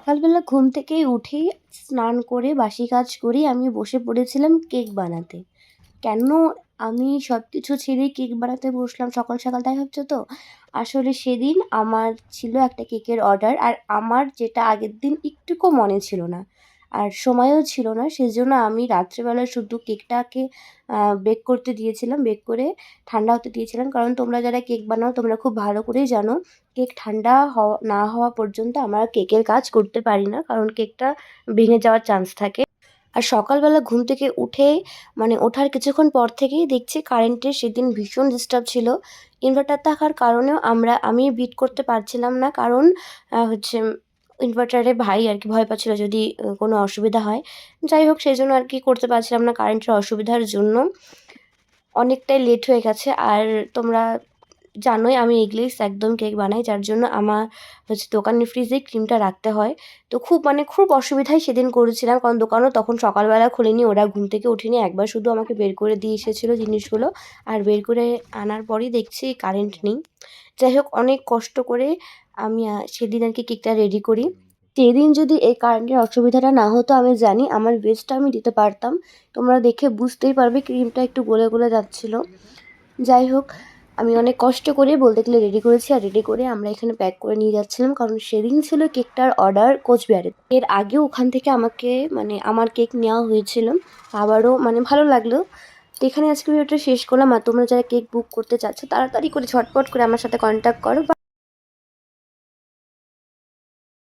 সকালবেলা ঘুম থেকে উঠেই স্নান করে বাসি কাজ করে আমি বসে পড়েছিলাম কেক বানাতে। কেন আমি সবকিছু ছেড়ে কেক বানাতে বসলাম সকাল সকাল তাই ভাবছো তো? আসলে সেদিন আমার ছিল একটা কেকের অর্ডার, আর আমার যেটা আগের দিন একটুকুও মনে ছিল না আর সময়ও ছিল না, সেজন্য আমি রাত্রেবেলা শুধু কেকটাকে বেক করতে দিয়েছিলাম, বেক করে ঠান্ডা হতে দিয়েছিলাম। কারণ তোমরা যারা কেক বানাও তোমরা খুব ভালো করেই জানো কেক ঠান্ডা না হওয়া পর্যন্ত আমরা কেকের কাজ করতে পারি না, কারণ কেকটা ভেঙে যাওয়ার চান্স থাকে। আর সকালবেলা ঘুম থেকে উঠে মানে ওঠার কিছুক্ষণ পর থেকেই দেখছি কারেন্টের সেদিন ভীষণ ডিস্টার্ব ছিল। ইনভার্টার থাকার কারণেও আমি বিট করতে পারছিলাম না, কারণ হচ্ছে ইনভার্টারে ভাই আর কি ভয় পাচ্ছিল যদি কোনো অসুবিধা হয়। যাই হোক সেই জন্য আর কি করতে পারছিলাম না কারেন্টের অসুবিধার জন্য। অনেকটাই লেট হয়ে গেছে। আর তোমরা জানোই আমি এগলেস একদম কেক বানাই, যার জন্য আমার হচ্ছে দোকানের ফ্রিজেই ক্রিমটা রাখতে হয়। তো খুব অসুবিধায় সেদিন করেছিলাম, কারণ দোকানও তখন সকালবেলা খোলেনি, ওরা ঘুম থেকে ওঠেনি। একবার শুধু আমাকে বের করে দিয়ে এসেছিলো জিনিসগুলো, আর বের করে আনার পরই দেখছি কারেন্ট নেই। যাই হোক অনেক কষ্ট করে আমি সেদিন আর কি কেকটা রেডি করি। সেদিন যদি এই কারেন্টের অসুবিধাটা না হতো আমি জানি আমার বেস্টটা আমি দিতে পারতাম। তোমরা দেখে বুঝতেই পারবে ক্রিমটা একটু গলে গলে যাচ্ছিলো। যাই হোক আমি অনেক কষ্ট করে বলতে গেলে রেডি করেছি, আর রেডি করে আমরা এখানে প্যাক করে নিয়ে যাচ্ছিলাম, কারণ সেদিন ছিল কেকটার অর্ডার কোচবিহারে। এর আগেও ওখান থেকে আমাকে মানে আমার কেক নেওয়া হয়েছিল, আবারও মানে ভালো লাগলো। তো এখানে আজকে ভিডিওটা শেষ করলাম। আর তোমরা যারা কেক বুক করতে চাচ্ছ তাড়াতাড়ি করে ঝটপট করে আমার সাথে কন্ট্যাক্ট করো।